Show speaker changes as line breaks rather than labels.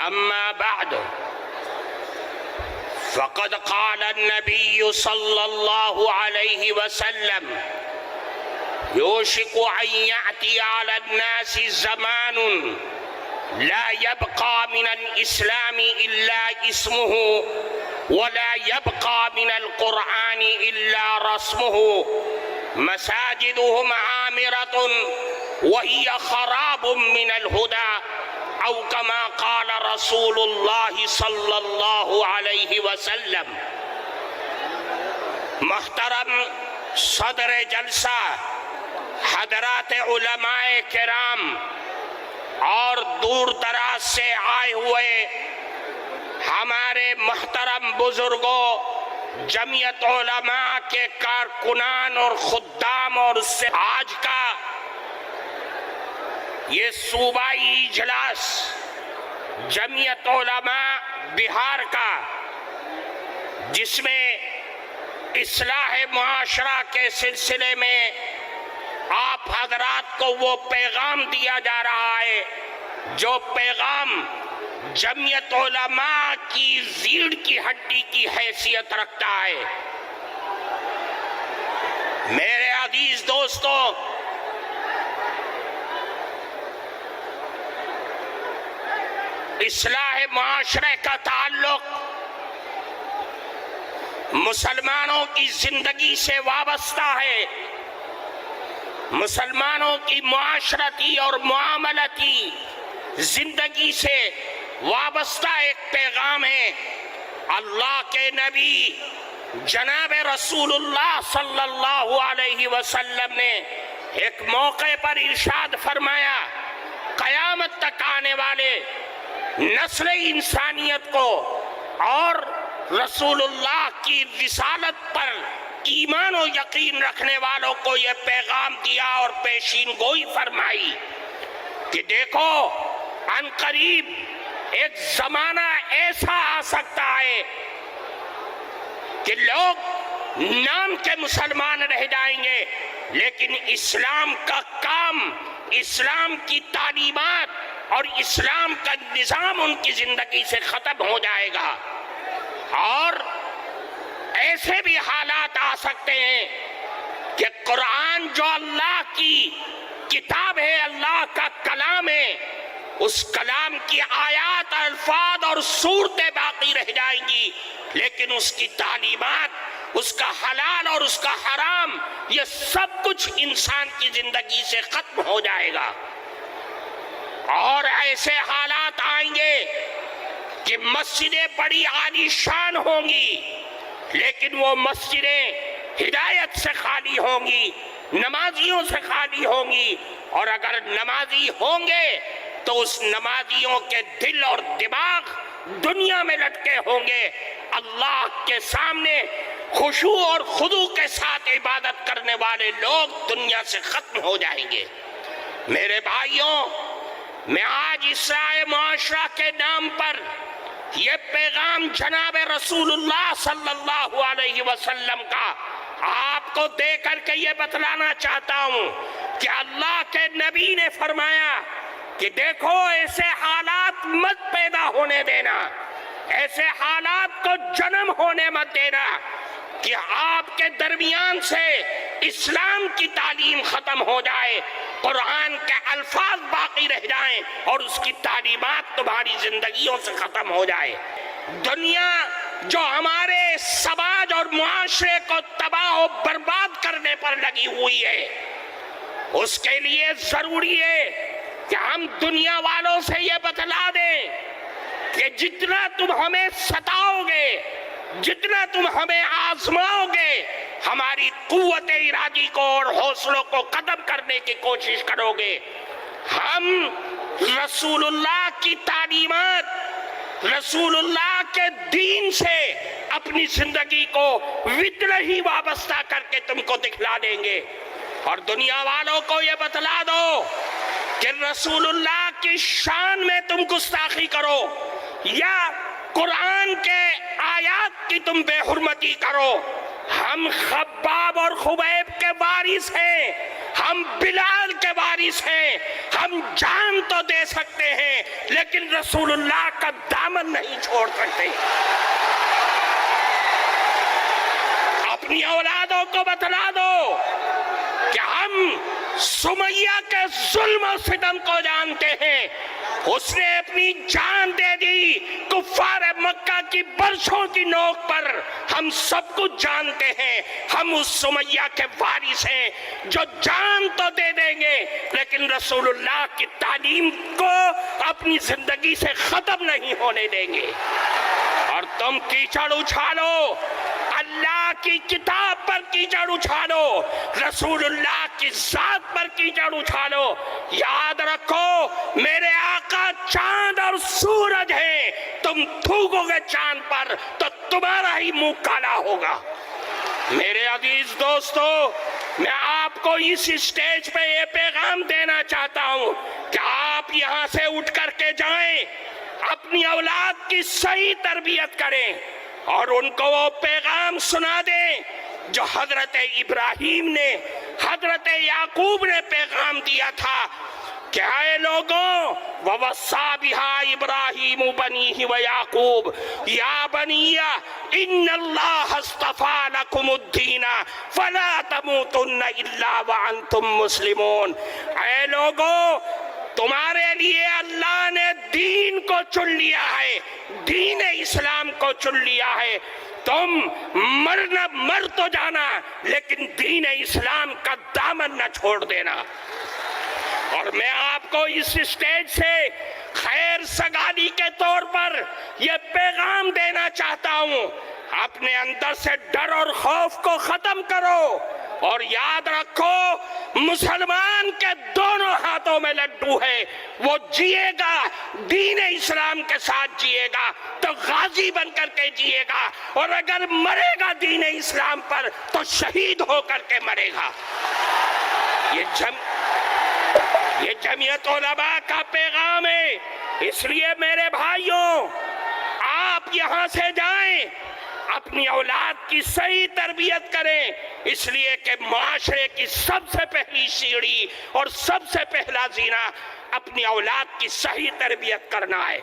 أما بعد فقد قال النبي صلى الله عليه وسلم يوشك أن يأتي على الناس زمان لا يبقى من الإسلام إلا اسمه ولا يبقى من القرآن إلا رسمه مساجدهم عامرة وهي خراب من الهدى أو كما قال رسول الله صلى الله عليه وسلم۔ محترم صدر جلسہ، حضرات علماء کرام اور دور دراز سے آئے ہوئے ہمارے محترم بزرگوں، جمعیت علماء کے کارکنان اور خدام، اور اس سے آج کا یہ صوبائی اجلاس جمعیت علماء بہار کا، جس میں اصلاح معاشرہ کے سلسلے میں آپ حضرات کو وہ پیغام دیا جا رہا ہے جو پیغام جمعیت علماء کی ریڑھ کی ہڈی کی حیثیت رکھتا ہے۔ میرے عزیز دوستو، اصلاح معاشرے کا تعلق مسلمانوں کی زندگی سے وابستہ ہے، مسلمانوں کی معاشرتی اور معاملتی زندگی سے وابستہ ایک پیغام ہے۔ اللہ کے نبی جناب رسول اللہ صلی اللہ علیہ وسلم نے ایک موقع پر ارشاد فرمایا، قیامت تک آنے والے نسل انسانیت کو اور رسول اللہ کی رسالت پر ایمان و یقین رکھنے والوں کو یہ پیغام دیا اور پیشین گوئی فرمائی کہ دیکھو ان قریب ایک زمانہ ایسا آ سکتا ہے کہ لوگ نام کے مسلمان رہ جائیں گے، لیکن اسلام کا کام، اسلام کی تعلیمات اور اسلام کا نظام ان کی زندگی سے ختم ہو جائے گا۔ اور ایسے بھی حالات آ سکتے ہیں کہ قرآن جو اللہ کی کتاب ہے، اللہ کا کلام ہے، اس کلام کی آیات، الفاظ اور صورتیں باقی رہ جائیں گی، لیکن اس کی تعلیمات، اس کا حلال اور اس کا حرام، یہ سب کچھ انسان کی زندگی سے ختم ہو جائے گا۔ اور ایسے حالات آئیں گے کہ مسجدیں بڑی عالی شان ہوں گی، لیکن وہ مسجدیں ہدایت سے خالی ہوں گی، نمازیوں سے خالی ہوں گی، اور اگر نمازی ہوں گے تو اس نمازیوں کے دل اور دماغ دنیا میں لٹکے ہوں گے، اللہ کے سامنے خشوع اور خضوع کے ساتھ عبادت کرنے والے لوگ دنیا سے ختم ہو جائیں گے۔ میرے بھائیوں، میں آج اصلاح معاشرہ کے نام پر یہ پیغام جناب رسول اللہ صلی اللہ علیہ وسلم کا آپ کو دے کر کے یہ بتلانا چاہتا ہوں کہ اللہ کے نبی نے فرمایا کہ دیکھو ایسے حالات مت پیدا ہونے دینا، ایسے حالات کو جنم ہونے مت دینا کہ آپ کے درمیان سے اسلام کی تعلیم ختم ہو جائے، قرآن کے الفاظ باقی رہ جائیں اور اس کی تعلیمات تمہاری زندگیوں سے ختم ہو جائے۔ دنیا جو ہمارے سماج اور معاشرے کو تباہ و برباد کرنے پر لگی ہوئی ہے، اس کے لیے ضروری ہے کہ ہم دنیا والوں سے یہ بتلا دیں کہ جتنا تم ہمیں ستاؤ گے، جتنا تم ہمیں آزماؤ گے، ہماری قوت ارادی کو اور حوصلوں کو ختم کرنے کی کوشش کرو گے، ہم رسول اللہ کی تعلیمات، رسول اللہ کے دین سے اپنی زندگی کو وطن ہی وابستہ کر کے تم کو دکھلا دیں گے۔ اور دنیا والوں کو یہ بتلا دو کہ رسول اللہ کی شان میں تم گستاخی کرو یا قرآن کے آیات کی تم بے حرمتی کرو ہم خباب اور خبیب کے وارث ہیں، ہم بلال کے وارث ہیں، ہم جان تو دے سکتے ہیں لیکن رسول اللہ کا دامن نہیں چھوڑ سکتے۔ اپنی اولادوں کو بتلا دو کہ ہم سمیہ کے ظلم و ستم کو جانتے ہیں، اس نے اپنی جان دے دی کفار مکہ کی برسوں کی نوک پر، ہم سب کچھ جانتے ہیں، ہم اس سمیہ کے وارث ہیں جو جان تو دے دیں گے لیکن رسول اللہ کی تعلیم کو اپنی زندگی سے ختم نہیں ہونے دیں گے۔ اور تم کیچڑ اچھالو، اللہ کی کتاب پر کیچڑ اچھالو، رسول اللہ کی ذات پر کیچڑ اچھالو۔ یاد رکھو میرے آقا چاند اور سورج ہیں، تم تھوکو گے چاند پر تو تمہارا ہی منہ کالا ہوگا۔ میرے عزیز دوستو، میں آپ کو اس اسٹیج پہ یہ پیغام دینا چاہتا ہوں کہ آپ یہاں سے اٹھ کر کے جائیں، اپنی اولاد کی صحیح تربیت کریں اور ان کو وہ پیغام سنا دیں جو حضرت ابراہیم نے، حضرت یعقوب نے پیغام دیا تھا کہ اے لوگوں وَوَصَّىٰ بِهَا إِبْرَاهِيمُ بَنِيهِ وَيَعْقُوبُ يَا بَنِيَّ إِنَّ اللَّهَ اصْطَفَىٰ لَكُمُ الدِّينَ فَلَا تَمُوتُنَّ إِلَّا وَأَنْتُمْ مُسْلِمُونَ۔ اے لوگوں تمہارے لیے اللہ نے دین کو چن لیا ہے، دین اسلام کو چن لیا ہے، تم مر تو جانا لیکن دین اسلام کا دامن نہ چھوڑ دینا۔ اور میں آپ کو اس اسٹیج سے خیر سگالی کے طور پر یہ پیغام دینا چاہتا ہوں، اپنے اندر سے ڈر اور خوف کو ختم کرو اور یاد رکھو مسلمان کے دونوں ہاتھوں میں لڈو ہے، وہ جیے گا دین اسلام کے ساتھ جیے گا تو غازی بن کر کے جیے گا، اور اگر مرے گا دین اسلام پر تو شہید ہو کر کے مرے گا۔ یہ جمعیت علماء کا پیغام ہے، اس لیے میرے بھائیوں آپ یہاں سے جائیں، اپنی اولاد کی صحیح تربیت کریں، اس لیے کہ معاشرے کی سب سے پہلی سیڑھی اور سب سے پہلا زینہ اپنی اولاد کی صحیح تربیت کرنا ہے۔